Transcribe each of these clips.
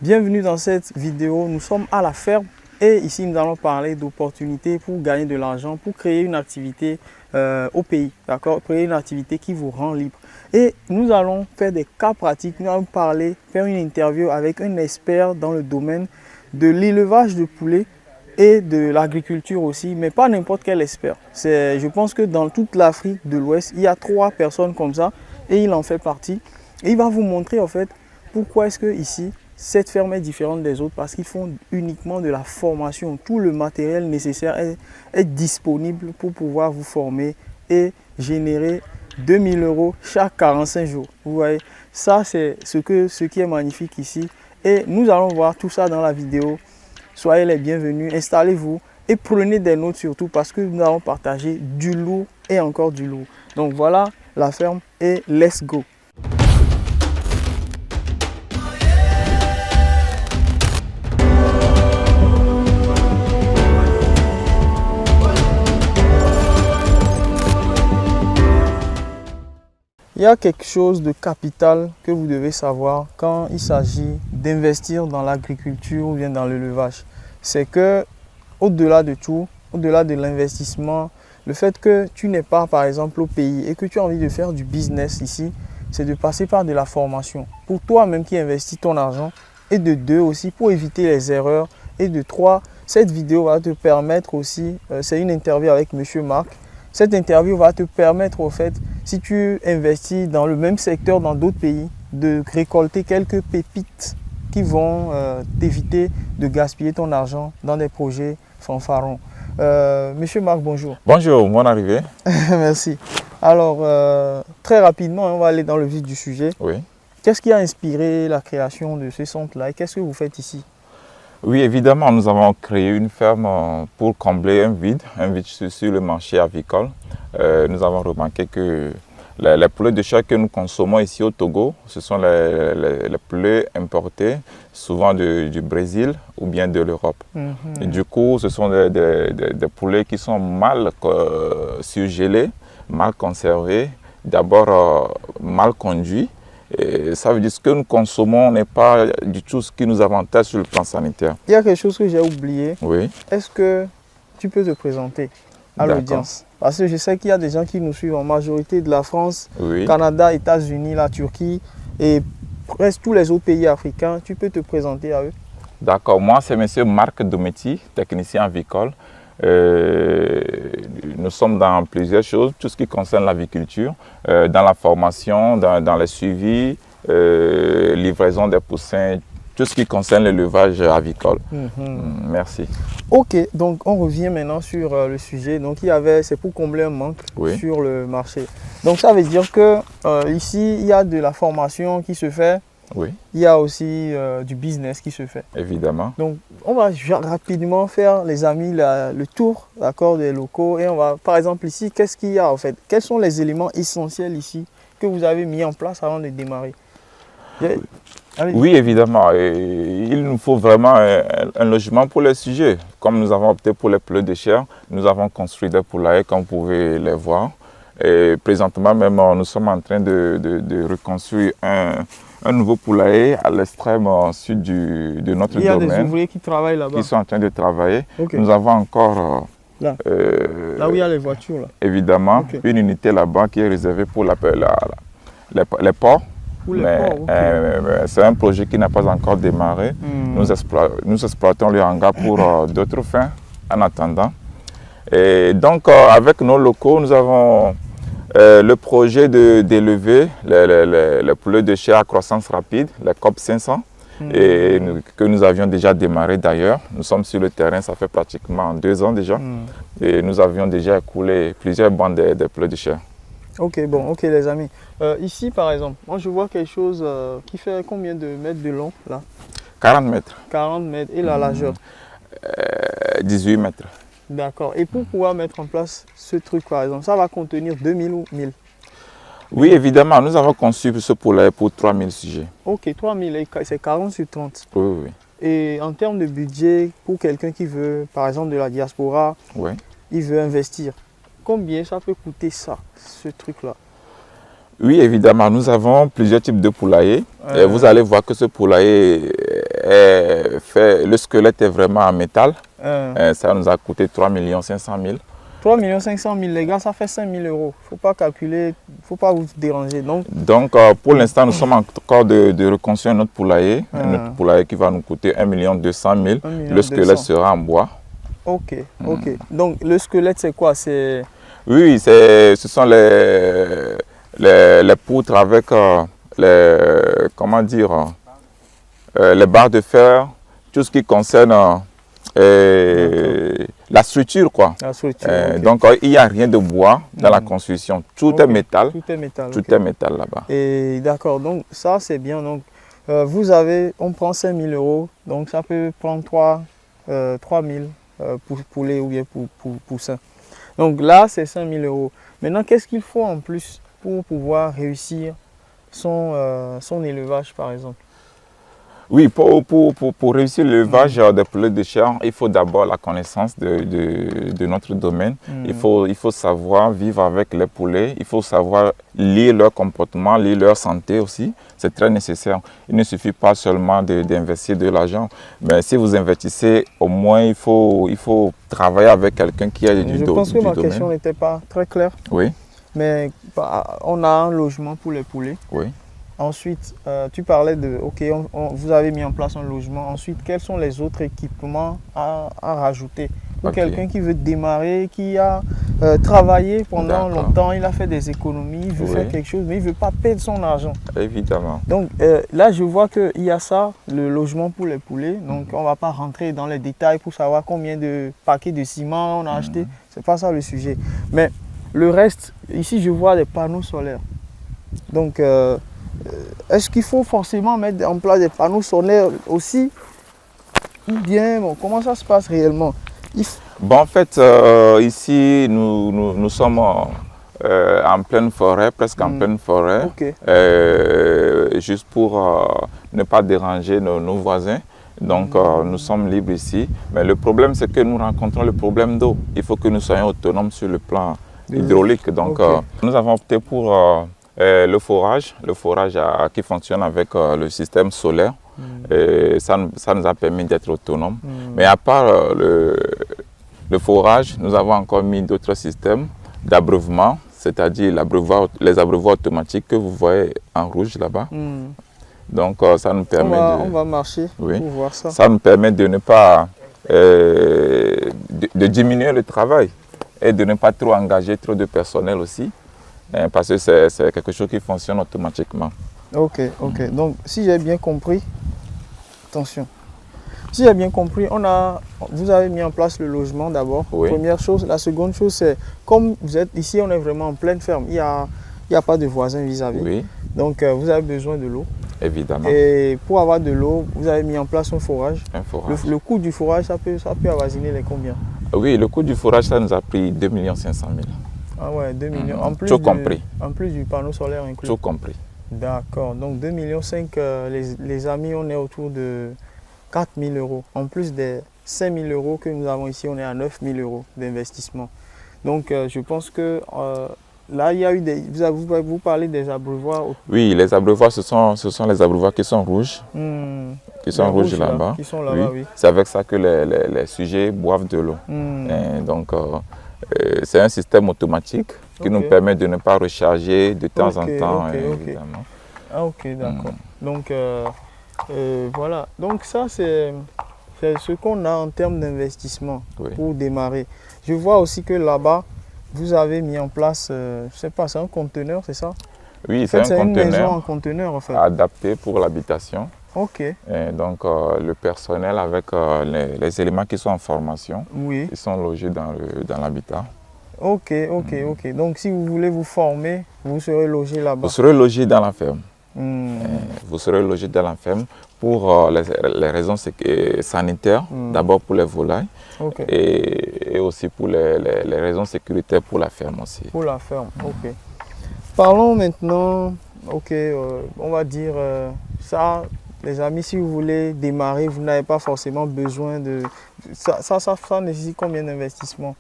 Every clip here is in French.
Bienvenue dans cette vidéo, nous sommes à la ferme et ici nous allons parler d'opportunités pour gagner de l'argent, pour créer une activité au pays, d'accord? Créer une activité qui vous rend libre. Et nous allons faire des cas pratiques, nous allons faire une interview avec un expert dans le domaine de l'élevage de poulets et de l'agriculture aussi, mais pas n'importe quel expert. Je pense que dans toute l'Afrique de l'Ouest, il y a 3 personnes comme ça et il en fait partie. Et il va vous montrer en fait pourquoi est-ce que ici, cette ferme est différente des autres parce qu'ils font uniquement de la formation. Tout le matériel nécessaire est disponible pour pouvoir vous former et générer 2000 € chaque 45 jours. Vous voyez, ça c'est ce qui est magnifique ici. Et nous allons voir tout ça dans la vidéo. Soyez les bienvenus, installez-vous et prenez des notes surtout parce que nous allons partager du lourd et encore du lourd. Donc voilà la ferme et let's go! Il y a quelque chose de capital que vous devez savoir quand il s'agit d'investir dans l'agriculture ou bien dans l'élevage. C'est que au-delà de tout, au-delà de l'investissement, le fait que tu n'es pas par exemple au pays et que tu as envie de faire du business ici, c'est de passer par de la formation. Pour toi-même qui investis ton argent et de 2 aussi pour éviter les erreurs et de 3, cette vidéo va te permettre aussi, c'est une interview avec Monsieur Marc. Cette interview va te permettre au fait, si tu investis dans le même secteur dans d'autres pays, de récolter quelques pépites qui vont t'éviter de gaspiller ton argent dans des projets fanfarons. Monsieur Marc, bonjour. Bonjour, bonne arrivée. Merci. Alors, très rapidement, on va aller dans le vif du sujet. Oui. Qu'est-ce qui a inspiré la création de ce centre-là et qu'est-ce que vous faites ici? Oui, évidemment, nous avons créé une ferme pour combler un vide sur le marché avicole. Nous avons remarqué que les poulets de chair que nous consommons ici au Togo, ce sont les poulets importés, souvent du Brésil ou bien de l'Europe. Et du coup, ce sont des poulets qui sont mal surgelés, mal conservés, d'abord mal conduits. Et ça veut dire que ce que nous consommons n'est pas du tout ce qui nous avantage sur le plan sanitaire. Il y a quelque chose que j'ai oublié. Oui. Est-ce que tu peux te présenter à l'audience? Parce que je sais qu'il y a des gens qui nous suivent en majorité de la France, Oui. Canada, États-Unis, la Turquie et presque tous les autres pays africains. Tu peux te présenter à eux? D'accord. Moi, c'est M. Marc Dometti, technicien avicole. Nous sommes dans plusieurs choses, tout ce qui concerne l'aviculture, dans la formation, dans le suivi, livraison des poussins, tout ce qui concerne l'élevage avicole. Merci. Ok, donc on revient maintenant sur le sujet. Donc c'est pour combler un manque sur le marché. Donc ça veut dire que ici, il y a de la formation qui se fait. Oui. Il y a aussi du business qui se fait. Évidemment. Donc, on va rapidement faire, les amis, le tour des locaux. Et on va, par exemple, ici, qu'est-ce qu'il y a en fait? Quels sont les éléments essentiels ici que vous avez mis en place avant de démarrer? Oui, évidemment. Il nous faut vraiment un logement pour les sujets. Comme nous avons opté pour les poulets de chair, nous avons construit des poulaillers, comme vous pouvez les voir. Et présentement, même, nous sommes en train de reconstruire un nouveau poulailler à l'extrême sud de notre domaine. Il y a des ouvriers qui travaillent là-bas. Qui sont en train de travailler. Okay. Nous avons encore... là où il y a les voitures. Là. Évidemment, une unité là-bas qui est réservée pour les porcs. C'est un projet qui n'a pas encore démarré. Nous exploitons le hangar pour d'autres fins en attendant. Et donc, avec nos locaux, nous avons le projet d'élever les poulets de chair à croissance rapide, les COP 500, que nous avions déjà démarré d'ailleurs. Nous sommes sur le terrain, ça fait pratiquement 2 ans déjà. Et nous avions déjà écoulé plusieurs bandes de poulets de chair. Ok, bon, ok les amis. Ici par exemple, moi je vois quelque chose qui fait combien de mètres de long là? 40 mètres. 40 mètres. Et la largeur? 18 mètres. D'accord. Et pour pouvoir mettre en place ce truc par exemple, ça va contenir 2000 ou 1000? Oui, évidemment, nous avons conçu ce poulailler pour 3000 sujets. Ok, 3000, c'est 40 sur 30. Oui, oui. Et en termes de budget, pour quelqu'un qui veut, par exemple de la diaspora, il veut investir, combien ça peut coûter ça, ce truc-là? Oui, évidemment, nous avons plusieurs types de poulaillers. Et vous allez voir que ce poulailler le squelette est vraiment en métal. Ça nous a coûté 3 500 000. 3 500 000, les gars, ça fait 5 000 euros. Il ne faut pas calculer, il ne faut pas vous déranger. Donc pour l'instant, nous sommes encore de reconstruire notre poulailler. Notre poulailler qui va nous coûter 1 200 000. Le squelette sera en bois. Ok. Donc le squelette, c'est quoi? Oui, ce sont les poutres avec les barres de fer, tout ce qui concerne la structure, quoi. La structure, donc il n'y a rien de bois dans la construction, tout est métal. Tout est métal. Tout est métal là-bas. Et d'accord, donc ça c'est bien. Donc on prend 5 000 euros, donc ça peut prendre 3 000 pour poulet ou bien pour poussin. Donc là c'est 5 000 euros. Maintenant qu'est-ce qu'il faut en plus pour pouvoir réussir son élevage par exemple? Oui, pour réussir l'élevage des poulets de chair, il faut d'abord la connaissance de notre domaine. Il faut savoir vivre avec les poulets, il faut savoir lire leur comportement, lire leur santé aussi. C'est très nécessaire. Il ne suffit pas seulement d'investir de l'argent, mais si vous investissez, au moins il faut travailler avec quelqu'un qui a du domaine. Je pense que ma question n'était pas très claire. Oui. Mais on a un logement pour les poulets. Oui. Ensuite, tu parlais de, vous avez mis en place un logement. Ensuite, quels sont les autres équipements à rajouter pour quelqu'un qui veut démarrer, qui a travaillé pendant longtemps, il a fait des économies, il veut faire quelque chose, mais il ne veut pas perdre son argent. Évidemment. Donc là, je vois qu'il y a ça, le logement pour les poulets. Donc, on ne va pas rentrer dans les détails pour savoir combien de paquets de ciment on a acheté. Ce n'est pas ça le sujet. Mais le reste, ici, je vois des panneaux solaires. Donc, est-ce qu'il faut forcément mettre en place des panneaux solaires aussi? Ou bien, comment ça se passe réellement? Bon, en fait, ici, nous sommes en pleine forêt, presque en pleine forêt, juste pour ne pas déranger nos voisins. Donc, nous sommes libres ici. Mais le problème, c'est que nous rencontrons le problème d'eau. Il faut que nous soyons autonomes sur le plan hydraulique. Donc, nous avons opté pour le forage qui fonctionne avec le système solaire. Et ça nous a permis d'être autonomes. Mais à part le forage, nous avons encore mis d'autres systèmes d'abreuvement, c'est-à-dire les abreuvoirs automatiques que vous voyez en rouge là-bas. Donc ça nous permet on va marcher pour voir ça. Ça nous permet de ne pas de diminuer le travail et de ne pas trop engager trop de personnel aussi. Parce que c'est quelque chose qui fonctionne automatiquement. Ok. Donc, si j'ai bien compris, attention. Si j'ai bien compris, vous avez mis en place le logement d'abord. Première chose. La seconde chose, c'est comme vous êtes ici, on est vraiment en pleine ferme. Il n'y a pas de voisins vis-à-vis. Donc, vous avez besoin de l'eau. Évidemment. Et pour avoir de l'eau, vous avez mis en place un forage. Le coût du forage, ça peut avoisiner les combien? Oui, le coût du forage, ça nous a pris 2 500 000. Ah ouais, 2 millions. Tout compris. En plus du panneau solaire inclus. Tout compris. D'accord. Donc 2,5 millions, les amis, on est autour de 4 000 euros. En plus des 5 000 euros que nous avons ici, on est à 9 000 euros d'investissement. Donc je pense que là, il y a eu vous parlez des abreuvoirs. Oui, les abreuvoirs, ce sont les abreuvoirs qui sont rouges. Qui sont rouges là-bas. Qui sont là-bas, oui. C'est avec ça que les sujets boivent de l'eau. Donc, c'est un système automatique qui nous permet de ne pas recharger de temps en temps, évidemment. Ah ok, d'accord. Donc, voilà. Donc ça, c'est ce qu'on a en termes d'investissement pour démarrer. Je vois aussi que là-bas, vous avez mis en place, je ne sais pas, c'est un conteneur, c'est ça? Oui, c'est un conteneur. C'est une maison en conteneur, en fait. Adapté pour l'habitation. Ok. Et donc, le personnel avec les éléments qui sont en formation, ils sont logés dans l'habitat. Ok. Donc, si vous voulez vous former, vous serez logé là-bas. Vous serez logé dans la ferme. Vous serez logé dans la ferme pour les raisons sanitaires, d'abord pour les volailles et aussi pour les raisons sécuritaires pour la ferme aussi. Pour la ferme, ok. Parlons maintenant, on va dire ça. Les amis, si vous voulez démarrer, vous n'avez pas forcément besoin de... Ça nécessite combien d'investissement?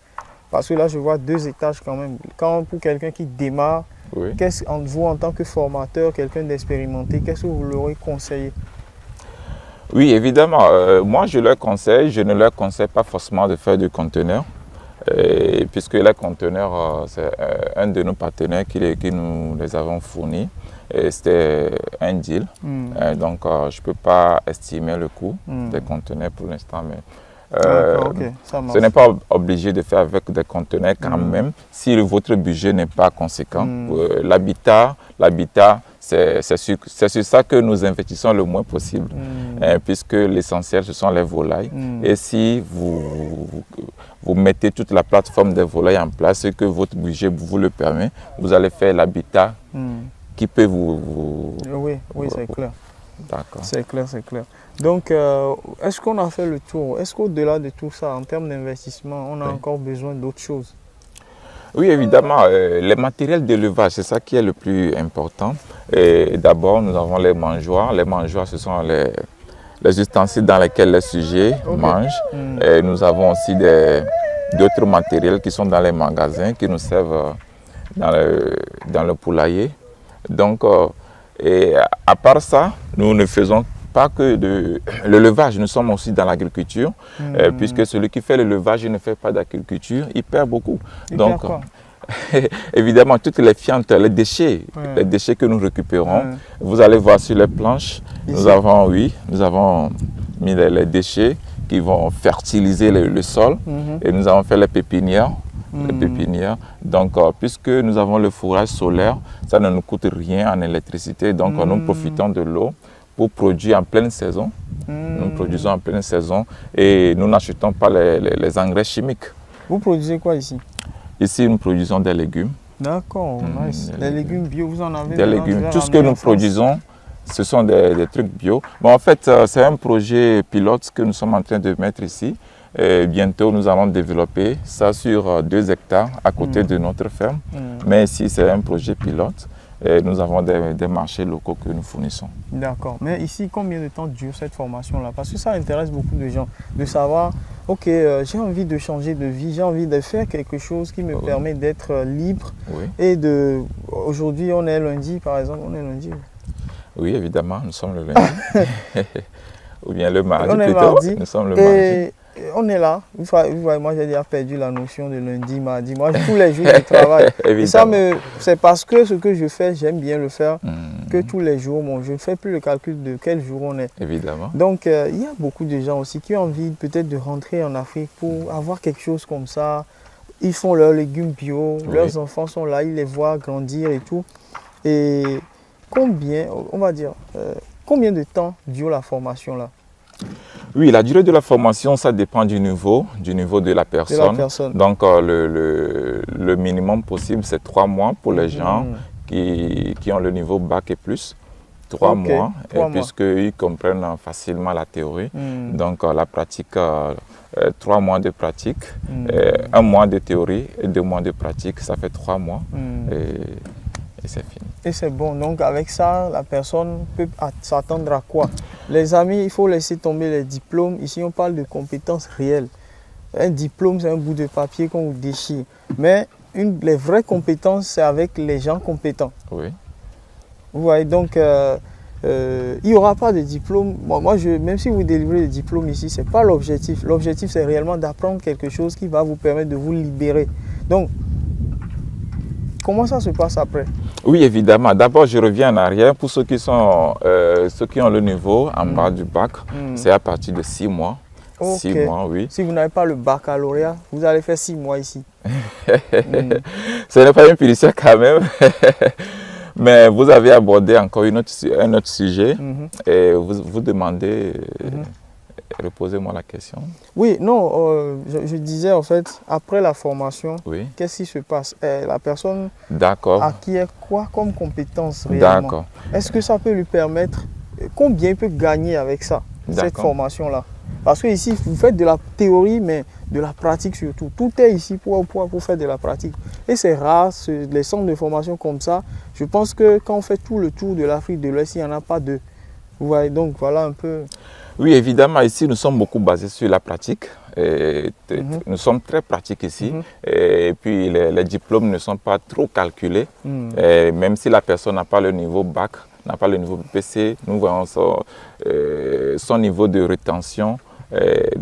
Parce que là, je vois 2 étages quand même. Pour quelqu'un qui démarre, vous, en tant que formateur, quelqu'un d'expérimenté, qu'est-ce que vous leur conseillez? Oui, évidemment. Moi, je leur conseille, je ne leur conseille pas forcément de faire du conteneur. Puisque les conteneurs, c'est un de nos partenaires qui nous les avons fournis. C'était un deal. Donc, je ne peux pas estimer le coût des conteneurs pour l'instant. Mais ce n'est pas obligé de faire avec des conteneurs quand même, si votre budget n'est pas conséquent. L'habitat, c'est sur ça que nous investissons le moins possible, puisque l'essentiel, ce sont les volailles. Et si vous mettez toute la plateforme des volailles en place et que votre budget vous le permet, vous allez faire l'habitat qui peut vous... Oui, c'est clair. D'accord. C'est clair, c'est clair. Donc, est-ce qu'on a fait le tour? Est-ce qu'au-delà de tout ça, en termes d'investissement, on a encore besoin d'autres choses? Oui, évidemment. Les matériels d'élevage, c'est ça qui est le plus important. D'abord, nous avons les mangeoires. Les mangeoires, ce sont les ustensiles dans lesquels les sujets mangent. Et nous avons aussi d'autres matériels qui sont dans les magasins, qui nous servent dans le poulailler. Donc, à part ça, nous ne faisons pas que de l'élevage, nous sommes aussi dans l'agriculture, puisque celui qui fait l'élevage et ne fait pas d'agriculture, il perd beaucoup. Donc, évidemment, toutes les fientes, les déchets que nous récupérons, vous allez voir sur les planches, nous avons mis les déchets qui vont fertiliser le sol et nous avons fait les pépinières. Donc, puisque nous avons le fourrage solaire, ça ne nous coûte rien en électricité. Donc, nous profitons de l'eau pour produire en pleine saison. Nous produisons en pleine saison et nous n'achetons pas les engrais chimiques. Vous produisez quoi ici? Ici, nous produisons des légumes. D'accord, nice. Les légumes bio, vous en avez? Des légumes. Tout ce que nous produisons, ce sont des trucs bio. Bon, en fait, c'est un projet pilote que nous sommes en train de mettre ici. Et bientôt, nous allons développer ça sur 2 hectares à côté de notre ferme. Mais ici, c'est un projet pilote. Et nous avons des marchés locaux que nous fournissons. D'accord. Mais ici, combien de temps dure cette formation-là? Parce que ça intéresse beaucoup de gens de savoir, ok, j'ai envie de changer de vie, j'ai envie de faire quelque chose qui me permet d'être libre. Et aujourd'hui, on est lundi, par exemple, on est lundi. Oui, évidemment, nous sommes le lundi. Ou bien le mardi on est plutôt. Mardi. Nous sommes le mardi. On est là. Vous voyez, moi, j'ai déjà perdu la notion de lundi, mardi. Moi, tous les jours, je travaille. Et ça, c'est parce que ce que je fais, j'aime bien le faire, que tous les jours, je ne fais plus le calcul de quel jour on est. Évidemment. Donc, il y a beaucoup de gens aussi qui ont envie peut-être de rentrer en Afrique pour avoir quelque chose comme ça. Ils font leurs légumes bio, leurs enfants sont là, ils les voient grandir et tout. Et combien de temps dure la formation là? Oui, la durée de la formation, ça dépend du niveau de la personne. Donc, le minimum possible, c'est 3 mois pour les gens qui ont le niveau bac et plus. 3 mois, puisqu'ils comprennent facilement la théorie. Donc, la pratique, 3 mois de pratique, 1 mois de théorie et 2 mois de pratique, ça fait 3 mois. Et c'est fini. Et c'est bon. Donc avec ça, la personne peut s'attendre à quoi? Les amis, il faut laisser tomber les diplômes. Ici, on parle de compétences réelles. Un diplôme, c'est un bout de papier qu'on vous déchire. Mais les vraies compétences, c'est avec les gens compétents. Oui. Vous voyez, donc il n'y aura pas de diplôme. Bon, même si vous délivrez des diplômes ici, ce n'est pas l'objectif. L'objectif, c'est réellement d'apprendre quelque chose qui va vous permettre de vous libérer. Donc, comment ça se passe après? Oui, évidemment. D'abord, je reviens en arrière. Pour ceux qui ont le niveau en bas du bac, c'est à partir de 6 mois. 6 mois, oui. Si vous n'avez pas le baccalauréat, vous allez faire 6 mois ici. Ce n'est pas une punition quand même. Mais vous avez abordé encore un autre sujet et vous demandez... Reposez-moi la question. Oui, non, je disais en fait, après la formation, qu'est-ce qui se passe? La personne acquiert quoi comme compétence réellement? Est-ce que ça peut lui permettre, combien il peut gagner avec ça, cette formation-là? Parce que ici, vous faites de la théorie, mais de la pratique surtout. Tout est ici pour faire de la pratique. Et c'est rare, les centres de formation comme ça. Je pense que quand on fait tout le tour de l'Afrique de l'Ouest, il n'y en a pas deux. Vous voyez, donc voilà un peu... Oui, évidemment, ici, nous sommes beaucoup basés sur la pratique. Nous sommes très pratiques ici. Et puis, les diplômes ne sont pas trop calculés. Même si la personne n'a pas le niveau bac, n'a pas le niveau BPC, nous voyons son niveau de rétention.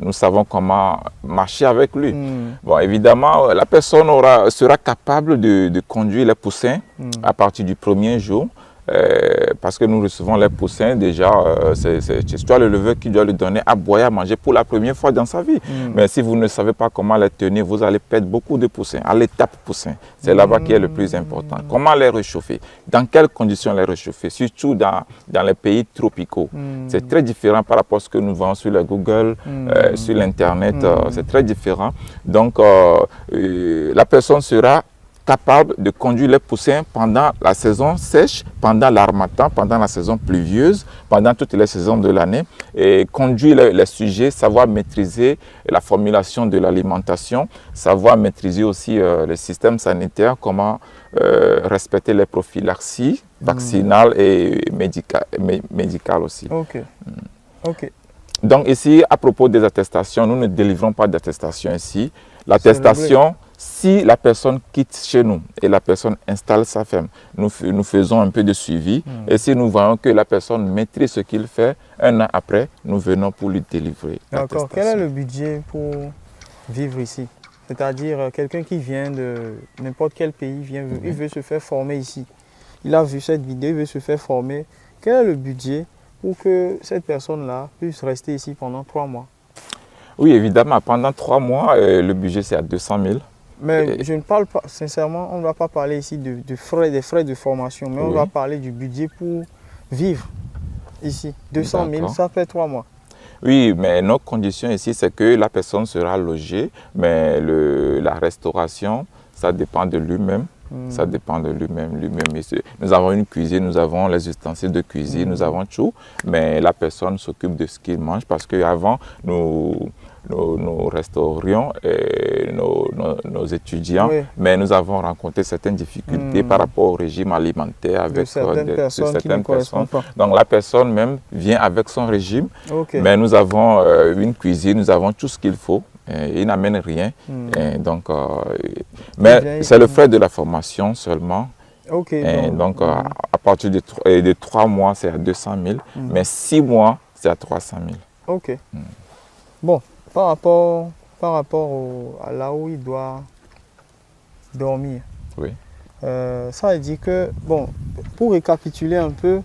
Nous savons comment marcher avec lui. Bon, évidemment, la personne sera capable de conduire les poussins à partir du premier jour. Parce que nous recevons les poussins, déjà, c'est toi le leveur qui doit lui donner à boire, à manger pour la première fois dans sa vie. Mais si vous ne savez pas comment les tenir, vous allez perdre beaucoup de poussins. À l'étape poussin, c'est là-bas qui est le plus important. Comment les réchauffer? Dans quelles conditions les réchauffer? Surtout dans les pays tropicaux. C'est très différent par rapport à ce que nous voyons sur le Google, sur l'Internet. C'est très différent. Donc, la personne sera capable de conduire les poussins pendant la saison sèche, pendant l'harmattan, pendant la saison pluvieuse, pendant toutes les saisons de l'année, et conduire les sujets, savoir maîtriser la formulation de l'alimentation, savoir maîtriser aussi le système sanitaire, comment respecter les prophylaxies vaccinales et médicales aussi. Ok. Donc ici, à propos des attestations, nous ne délivrons pas d'attestation ici. L'attestation, si la personne quitte chez nous et la personne installe sa ferme, nous faisons un peu de suivi. Et si nous voyons que la personne maîtrise ce qu'il fait, un an après, nous venons pour lui délivrer l'attestation. D'accord. Quel est le budget pour vivre ici? C'est-à-dire quelqu'un qui vient de n'importe quel pays, il veut se faire former ici. Il a vu cette vidéo, il veut se faire former. Quel est le budget pour que cette personne-là puisse rester ici pendant 3 mois? Oui, évidemment, pendant 3 mois, le budget c'est à 200 000. Mais je ne parle pas, sincèrement, on ne va pas parler ici des frais de formation, mais on va parler du budget pour vivre ici. 200 000, ça fait 3 mois. Oui, mais notre condition ici, c'est que la personne sera logée, mais la restauration, ça dépend de lui-même. Ça dépend de lui-même. Nous avons une cuisine, nous avons les ustensiles de cuisine, nous avons tout, mais la personne s'occupe de ce qu'il mange parce qu'avant, nous restaurions nos étudiants, mais nous avons rencontré certaines difficultés par rapport au régime alimentaire avec certaines personnes. Donc la personne même vient avec son régime, mais nous avons une cuisine, nous avons tout ce qu'il faut. Il n'amène rien. Donc, mais c'est le frais de la formation seulement. Donc, à partir de 3 mois, c'est à 200 000. Mais 6 mois, c'est à 300 000. Ok. Bon, par rapport à là où il doit dormir, ça veut dire que, bon, pour récapituler un peu,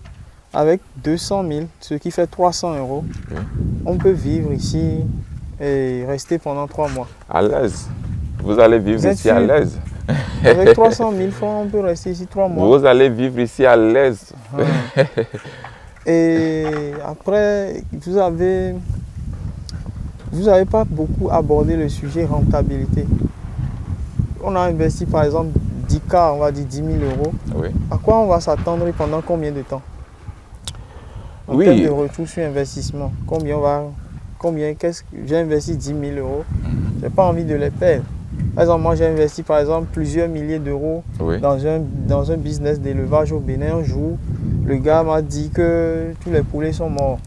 avec 200 000, ce qui fait 300 €, on peut vivre ici et rester pendant 3 mois. À l'aise. Vous allez vivre ici à l'aise. Avec 300 000 francs, on peut rester ici 3 mois. Vous allez vivre ici à l'aise. Et après, vous n'avez pas beaucoup abordé le sujet rentabilité. On a investi par exemple 10K, on va dire 10 000 €. À quoi on va s'attendre et pendant combien de temps? En termes de retour sur investissement, j'ai investi 10 000 €, je n'ai pas envie de les perdre. Par exemple, moi j'ai investi par exemple plusieurs milliers d'euros dans un business d'élevage au Bénin. Un jour, le gars m'a dit que tous les poulets sont morts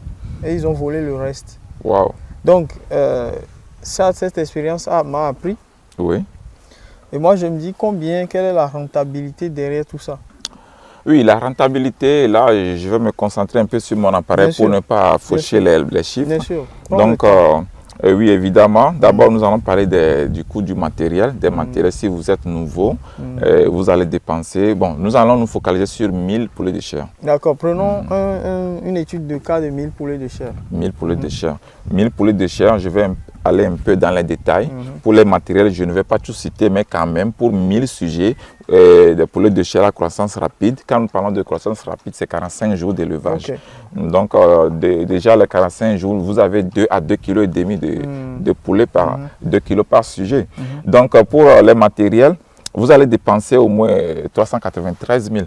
et ils ont volé le reste. Donc, cette expérience m'a appris. Et moi je me dis quelle est la rentabilité derrière tout ça? Oui, la rentabilité, là, je vais me concentrer un peu sur mon appareil pour ne pas faucher les chiffres. Bien sûr. Donc, oui, évidemment. D'abord, nous allons parler du coût du matériel. Des matériels, si vous êtes nouveau, vous allez dépenser. Bon, nous allons nous focaliser sur 1000 poulets de chair. D'accord. Prenons une étude de cas de 1000 poulets de chair. 1000 poulets de chair. 1000 poulets de chair, je vais aller un peu dans les détails. Pour les matériels, je ne vais pas tout citer, mais quand même, pour 1000 sujets, des poulets de chair à croissance rapide. Quand nous parlons de croissance rapide, c'est 45 jours d'élevage. Donc, déjà, les 45 jours, vous avez 2 à 2,5 kg de poulet par 2 kg par sujet. Donc, pour les matériels, vous allez dépenser au moins 393 000.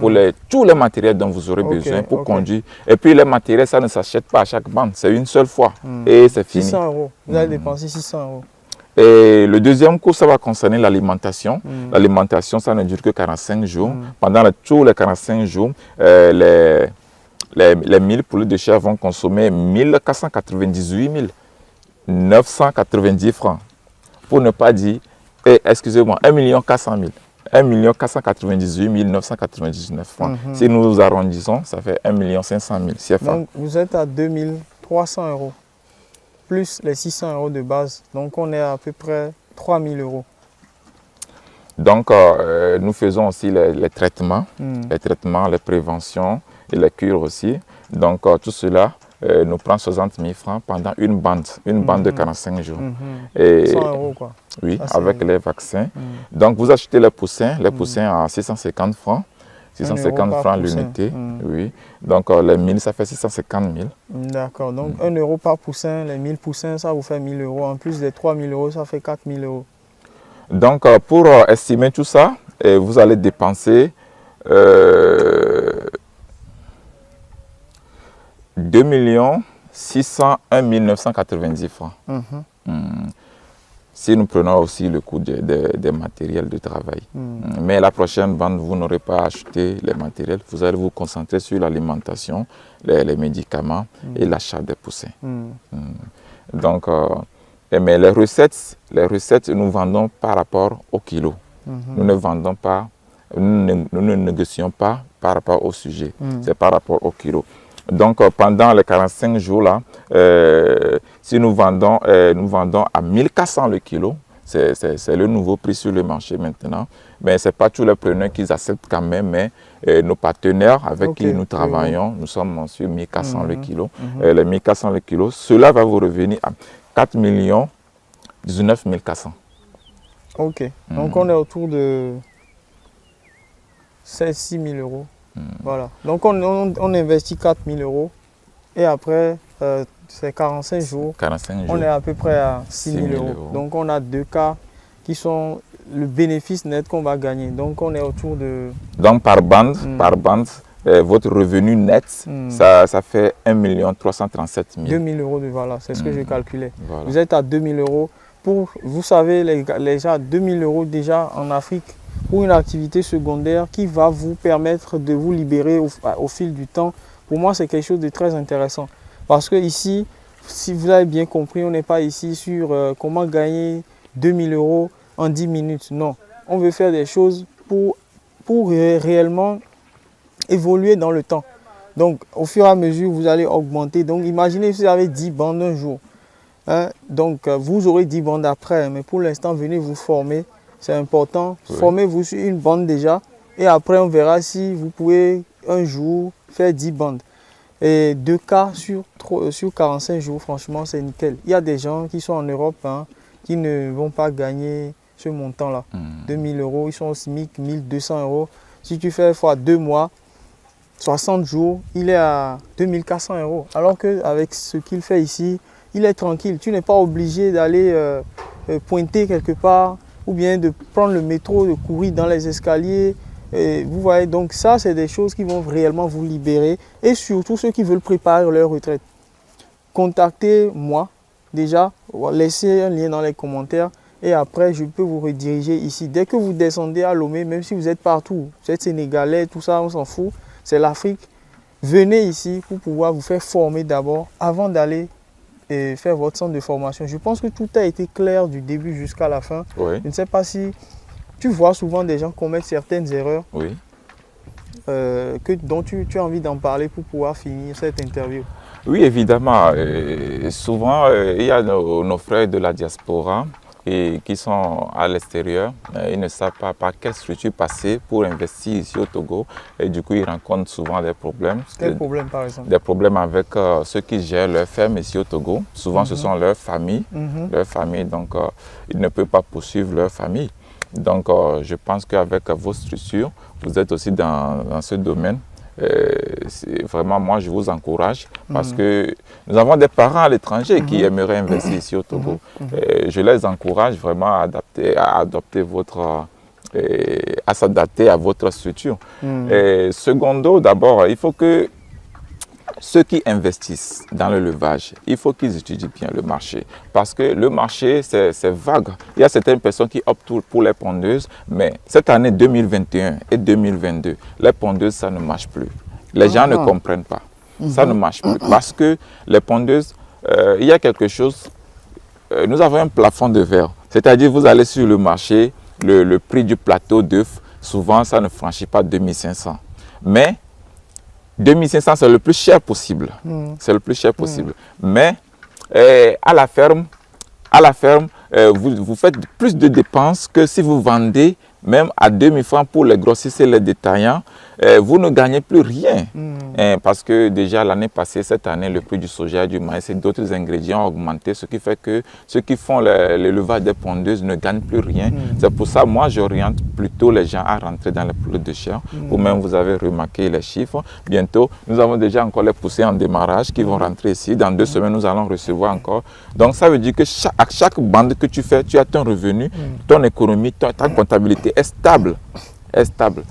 Pour tous les matériels dont vous aurez besoin pour conduire. Et puis les matériels, ça ne s'achète pas à chaque bande, c'est une seule fois et c'est fini. 600 €, vous allez dépenser 600 €. Et le deuxième coût, ça va concerner l'alimentation. L'alimentation, ça ne dure que 45 jours. Pendant tous les 45 jours, les 1000 poulets de chair vont consommer 1498 990 francs. Pour ne pas dire, excusez-moi, 1 400 000. 1 498 999 francs. Si nous arrondissons, ça fait 1 500 000 CFA. Donc, vous êtes à 2300 euros, plus les 600 euros de base. Donc, on est à peu près 3000 euros. Donc, nous faisons aussi les traitements, les préventions et les cures aussi. Donc, tout cela nous prend 60 000 francs pendant une bande de 45 jours. Et, 100 euros, quoi. Oui, avec les vaccins. Donc, vous achetez les poussins à 650 francs. 650 francs l'unité. Oui. Donc, les 1000, ça fait 650 000. D'accord. Donc, 1 euro par poussin, les 1000 poussins, ça vous fait 1000 euros. En plus des 3000 euros, ça fait 4000 euros. Donc, pour estimer tout ça, vous allez dépenser 2 601 990 francs. Si nous prenons aussi le coût des matériels de travail. Mais la prochaine bande, vous n'aurez pas acheté les matériels. Vous allez vous concentrer sur l'alimentation, les médicaments et l'achat des poussins. Donc, mais les recettes, nous vendons par rapport au kilo. Nous ne vendons pas, nous ne négocions pas par rapport au sujet. C'est par rapport au kilo. Donc, pendant les 45 jours là, si nous vendons à 1400 le kilo, c'est le nouveau prix sur le marché maintenant. Mais ce n'est pas tous les preneurs qui acceptent quand même, mais nos partenaires avec qui nous travaillons, nous sommes sur 1400 le kilo. Les 1400 le kilo, cela va vous revenir à 4 19 400. Ok. Donc on est autour de 6 000 euros. Voilà. Donc on investit 4 000 euros et après c'est 45 jours. On est à peu près à 6 000 euros. Donc on a 2 cas qui sont le bénéfice net qu'on va gagner. Donc on est autour de... Donc par bande, votre revenu net, ça fait 1 337 000. 2 000 euros de voilà, c'est ce que je calculais. Voilà. Vous êtes à 2 000 euros. Vous savez, les gens, 2 000 euros déjà en Afrique pour une activité secondaire qui va vous permettre de vous libérer au fil du temps. Pour moi, c'est quelque chose de très intéressant. Parce que ici, si vous avez bien compris, on n'est pas ici sur comment gagner 2 000 euros en 10 minutes. Non, on veut faire des choses pour réellement évoluer dans le temps. Donc, au fur et à mesure, vous allez augmenter. Donc, imaginez si vous avez 10 bandes un jour. Donc, vous aurez 10 bandes après. Mais pour l'instant, venez vous former. C'est important. Oui. Formez-vous sur une bande déjà. Et après, on verra si vous pouvez un jour faire 10 bandes. Et 2 cas sur 45 jours, franchement, c'est nickel. Il y a des gens qui sont en Europe qui ne vont pas gagner ce montant-là. 2 000 euros, ils sont au SMIC, 1 200 euros. Si tu fais fois 2 mois, 60 jours, il est à 2 400 euros. Alors qu'avec ce qu'il fait ici, il est tranquille. Tu n'es pas obligé d'aller pointer quelque part ou bien de prendre le métro, de courir dans les escaliers. Et vous voyez, donc ça, c'est des choses qui vont réellement vous libérer. Et surtout, ceux qui veulent préparer leur retraite. Contactez-moi déjà, laissez un lien dans les commentaires. Et après, je peux vous rediriger ici. Dès que vous descendez à Lomé, même si vous êtes partout, vous êtes sénégalais, tout ça, on s'en fout. C'est l'Afrique. Venez ici pour pouvoir vous faire former d'abord avant d'aller faire votre centre de formation. Je pense que tout a été clair du début jusqu'à la fin. Oui. Je ne sais pas si tu vois souvent des gens commettre certaines erreurs dont tu as envie d'en parler pour pouvoir finir cette interview. Oui, évidemment. Souvent, il y a nos frères de la diaspora qui sont à l'extérieur. Ils ne savent pas par quelle structure passer pour investir ici au Togo. Et du coup, ils rencontrent souvent des problèmes. Quels problèmes, par exemple? Des problèmes avec ceux qui gèrent leur ferme ici au Togo. Souvent, ce sont leurs familles. Donc, ils ne peuvent pas poursuivre leur famille. Donc, je pense qu'avec vos structures, vous êtes aussi dans ce domaine. Vraiment, moi, je vous encourage parce que nous avons des parents à l'étranger qui aimeraient investir ici au Togo. Je les encourage vraiment à s'adapter à votre structure. Secondo, d'abord, il faut que ceux qui investissent dans le levage, il faut qu'ils étudient bien le marché. Parce que le marché, c'est vague. Il y a certaines personnes qui optent pour les pondeuses, mais cette année 2021 et 2022, les pondeuses, ça ne marche plus. Les gens ne comprennent pas. Ça ne marche plus. Parce que les pondeuses, il y a quelque chose, nous avons un plafond de verre. C'est-à-dire, vous allez sur le marché, le prix du plateau d'œufs, souvent ça ne franchit pas 2500. Mais 2500, c'est le plus cher possible. C'est le plus cher possible. Mais à la ferme, vous faites plus de dépenses que si vous vendez même à 2000 francs pour les grossistes et les détaillants. Vous ne gagnez plus rien. Parce que déjà l'année passée, cette année, le prix du soja, du maïs et d'autres ingrédients ont augmenté, ce qui fait que ceux qui font l'élevage des pondeuses ne gagnent plus rien. C'est pour ça, moi, j'oriente plutôt les gens à rentrer dans les poules de chair. Vous-même, vous avez remarqué les chiffres. Bientôt, nous avons déjà encore les poussées en démarrage qui vont rentrer ici. Dans 2 semaines, nous allons recevoir encore. Donc, ça veut dire que à chaque bande que tu fais, tu as ton revenu, ton économie, ta comptabilité est stable.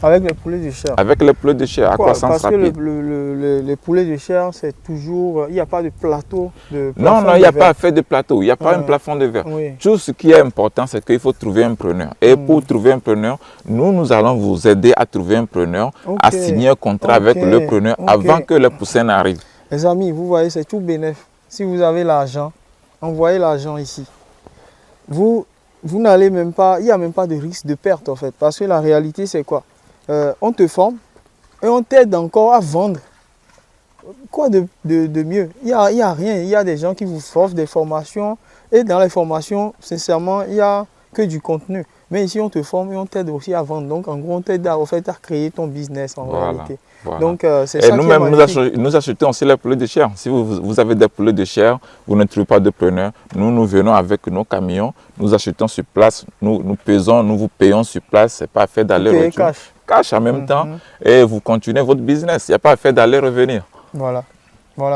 Avec les poulets de chair. Avec les poulets de chair, à croissance rapide. Parce que les poulets de chair, c'est toujours... Il n'y a pas de plateau de Non, il n'y a pas à faire de plateau. Il n'y a pas un plafond de verre. Oui. Tout ce qui est important, c'est qu'il faut trouver un preneur. Et pour trouver un preneur, nous allons vous aider à trouver un preneur, à signer un contrat avec le preneur avant que le poussin n'arrive. Les amis, vous voyez, c'est tout bénéf. Si vous avez l'argent, envoyez l'argent ici. Vous n'allez même pas, il n'y a même pas de risque de perte en fait, parce que la réalité c'est quoi? On te forme et on t'aide encore à vendre. Quoi de mieux? Il n'y a rien, il y a des gens qui vous offrent des formations et dans les formations, sincèrement, il n'y a que du contenu. Mais ici on te forme et on t'aide aussi à vendre. Donc en gros, on t'aide à créer ton business en réalité. Voilà. Donc c'est ça. Nous-mêmes, nous achetons aussi les poulets de chair. Si vous avez des poulets de chair, vous ne trouvez pas de preneur. Nous venons avec nos camions, nous achetons sur place, nous pesons, nous vous payons sur place. Ce n'est pas fait d'aller-retour. Cash en même temps et vous continuez votre business. Il n'y a pas fait d'aller-revenir. Voilà,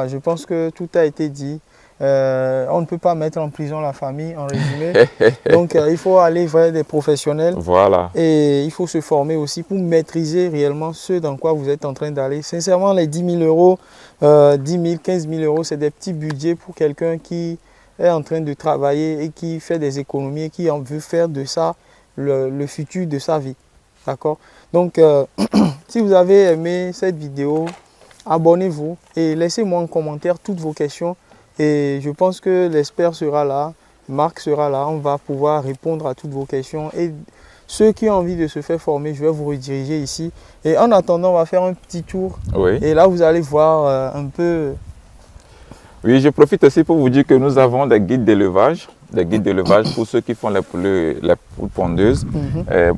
je pense que tout a été dit. On ne peut pas mettre en prison la famille, en résumé. Donc, il faut aller vers des professionnels. Voilà. Et il faut se former aussi pour maîtriser réellement ce dans quoi vous êtes en train d'aller. Sincèrement, les 10 000 euros, 10 000, 15 000 euros, c'est des petits budgets pour quelqu'un qui est en train de travailler et qui fait des économies et qui en veut faire de ça le futur de sa vie. D'accord? Donc, si vous avez aimé cette vidéo, abonnez-vous et laissez-moi en commentaire toutes vos questions. Et je pense que l'expert sera là, Marc sera là, on va pouvoir répondre à toutes vos questions. Et ceux qui ont envie de se faire former, je vais vous rediriger ici. Et en attendant, on va faire un petit tour. Oui. Et là, vous allez voir un peu... Oui, je profite aussi pour vous dire que nous avons des guides d'élevage. Des guides d'élevage pour ceux qui font les poules pondeuses,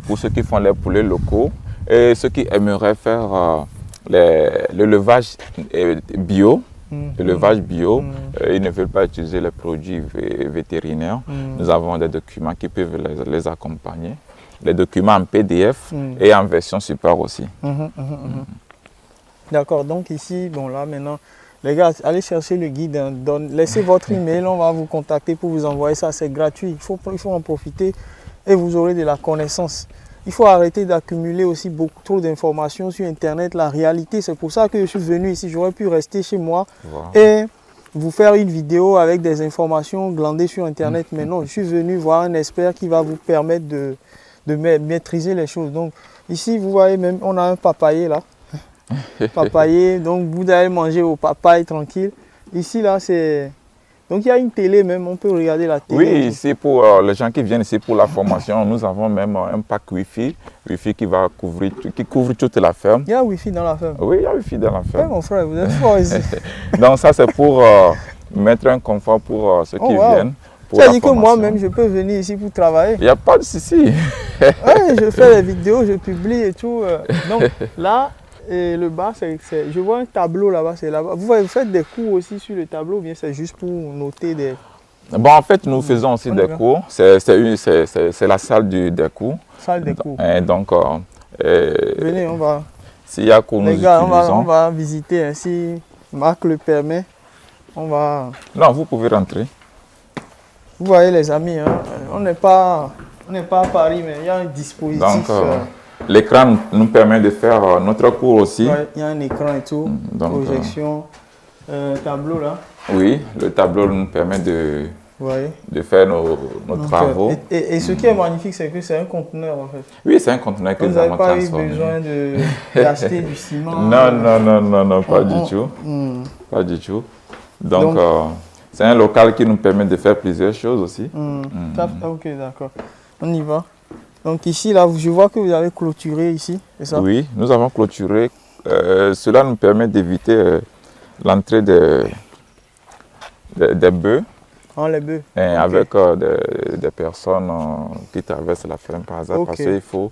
pour ceux qui font les poulets locaux et ceux qui aimeraient faire l'élevage bio. L'élevage bio, ils ne veulent pas utiliser les produits vétérinaires. Nous avons des documents qui peuvent les accompagner. Les documents en PDF et en version support aussi. D'accord, donc ici, bon là maintenant, les gars, allez chercher le guide, laissez votre email, on va vous contacter pour vous envoyer ça, c'est gratuit. Il faut en profiter et vous aurez de la connaissance. Il faut arrêter d'accumuler aussi beaucoup trop d'informations sur Internet. La réalité, c'est pour ça que je suis venu ici. J'aurais pu rester chez moi et vous faire une vidéo avec des informations glandées sur Internet. Mais non, je suis venu voir un expert qui va vous permettre de maîtriser les choses. Donc ici, vous voyez même, on a un papayer là. Papayer, donc vous allez manger au papaye tranquille. Ici, là, c'est... Donc il y a une télé même, on peut regarder la télé. Oui, ici pour les gens qui viennent ici pour la formation, nous avons même un pack Wi-Fi qui va couvre toute la ferme. Il y a Wi-Fi dans la ferme? Oui, il y a Wi-Fi dans la ferme. Oui, mon frère, vous êtes fort ici. Donc ça c'est pour mettre un confort pour ceux qui viennent. Ça dit que moi-même je peux venir ici pour travailler? Il n'y a pas de souci. Oui, je fais des vidéos, je publie et tout. Donc là, et le bas, je vois un tableau là-bas, c'est là-bas. Vous faites des cours aussi sur le tableau ou bien c'est juste pour noter des... Bon, en fait, nous faisons aussi des cours. C'est la salle des cours. Salle des cours. Et donc, venez, on va... S'il y a cours, nous gars, utilisons. on va visiter, hein, si Marc le permet. On va... Non, vous pouvez rentrer. Vous voyez les amis, hein, on n'est pas à Paris, mais il y a un dispositif... Donc, l'écran nous permet de faire notre cours aussi. Ouais, il y a un écran et tout, donc, projection, tableau là. Oui, le tableau nous permet de faire nos travaux. Et ce qui est magnifique, c'est que c'est un conteneur en fait. Oui, c'est un conteneur que nous avons transformé. Vous n'avez pas eu besoin d'acheter du ciment? Non, pas du tout. Pas du tout. Donc c'est un local qui nous permet de faire plusieurs choses aussi. Ok, d'accord. On y va. Donc ici, là, je vois que vous avez clôturé ici, c'est ça? Oui, nous avons clôturé. Cela nous permet d'éviter l'entrée des bœufs. Ah, les bœufs. Okay. Avec des personnes qui traversent la ferme par hasard, parce qu'il faut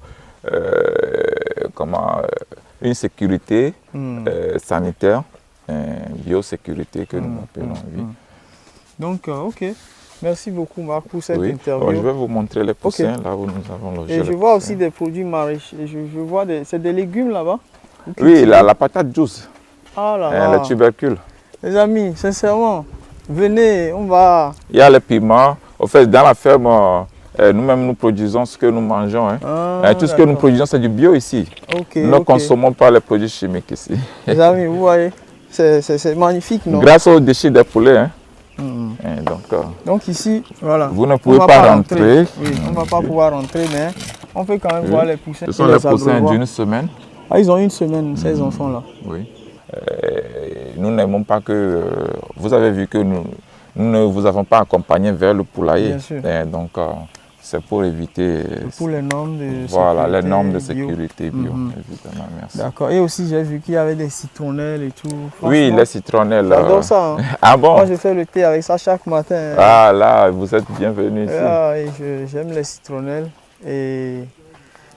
une sécurité sanitaire, biosécurité que nous appelons. Donc, ok. Merci beaucoup, Marc, pour cette interview. Je vais vous montrer les poussins là où nous avons logé. Et je vois aussi des produits maraîchers. Je vois c'est des légumes là-bas? Oui, la patate douce. Ah là là. Les tubercules. Les amis, sincèrement, venez, on va... Il y a les piments. En fait, dans la ferme, nous-mêmes, nous produisons ce que nous mangeons. Hein. Tout ce que nous produisons, c'est du bio ici. Nous ne consommons pas les produits chimiques ici. Les amis, vous voyez, c'est magnifique, non? Grâce aux déchets des poulets. Hein. Donc ici, voilà. Vous ne pouvez pas rentrer. Oui, on ne va pas pouvoir rentrer, mais on peut quand même voir les poussins. Ce sont les poussins d'une semaine. Ah, ils ont une semaine, ces enfants-là. Oui. Nous n'aimons pas que... vous avez vu que nous ne vous avons pas accompagné vers le poulailler. Bien sûr. Donc, c'est pour éviter... Pour les normes de sécurité. Les normes de sécurité bio, évidemment. Merci. D'accord. Et aussi, j'ai vu qu'il y avait des citronnelles et tout. Oui, les citronnelles. J'adore ça. Hein. Ah bon? Moi, je fais le thé avec ça chaque matin. Ah là, vous êtes bienvenue ici. Ah, j'aime les citronnelles. Et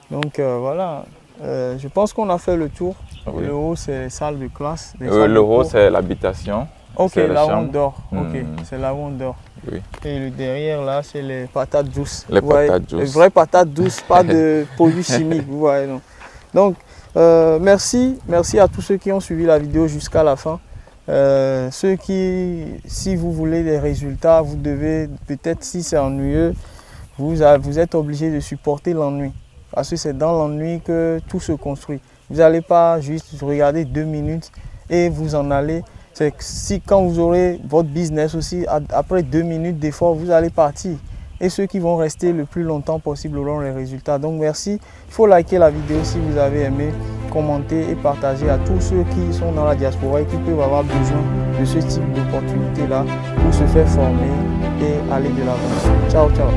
donc, voilà. Je pense qu'on a fait le tour. Oui. Le haut, c'est les salles de classe. Le haut, c'est l'habitation. Ok, là où on dort. Ok, c'est là où on dort. Oui. Et le derrière, là, c'est les patates douces. Les patates douces. Les vraies patates douces, pas de produits chimiques. Vous voyez, non. Donc, merci à tous ceux qui ont suivi la vidéo jusqu'à la fin. Ceux qui, si vous voulez des résultats, vous devez, peut-être si c'est ennuyeux, vous êtes obligé de supporter l'ennui. Parce que c'est dans l'ennui que tout se construit. Vous n'allez pas juste regarder 2 minutes et vous en allez. C'est si quand vous aurez votre business aussi, après 2 minutes d'effort, vous allez partir. Et ceux qui vont rester le plus longtemps possible auront les résultats. Donc merci. Il faut liker la vidéo si vous avez aimé, commenter et partager à tous ceux qui sont dans la diaspora et qui peuvent avoir besoin de ce type d'opportunité-là pour se faire former et aller de l'avant. Ciao, ciao.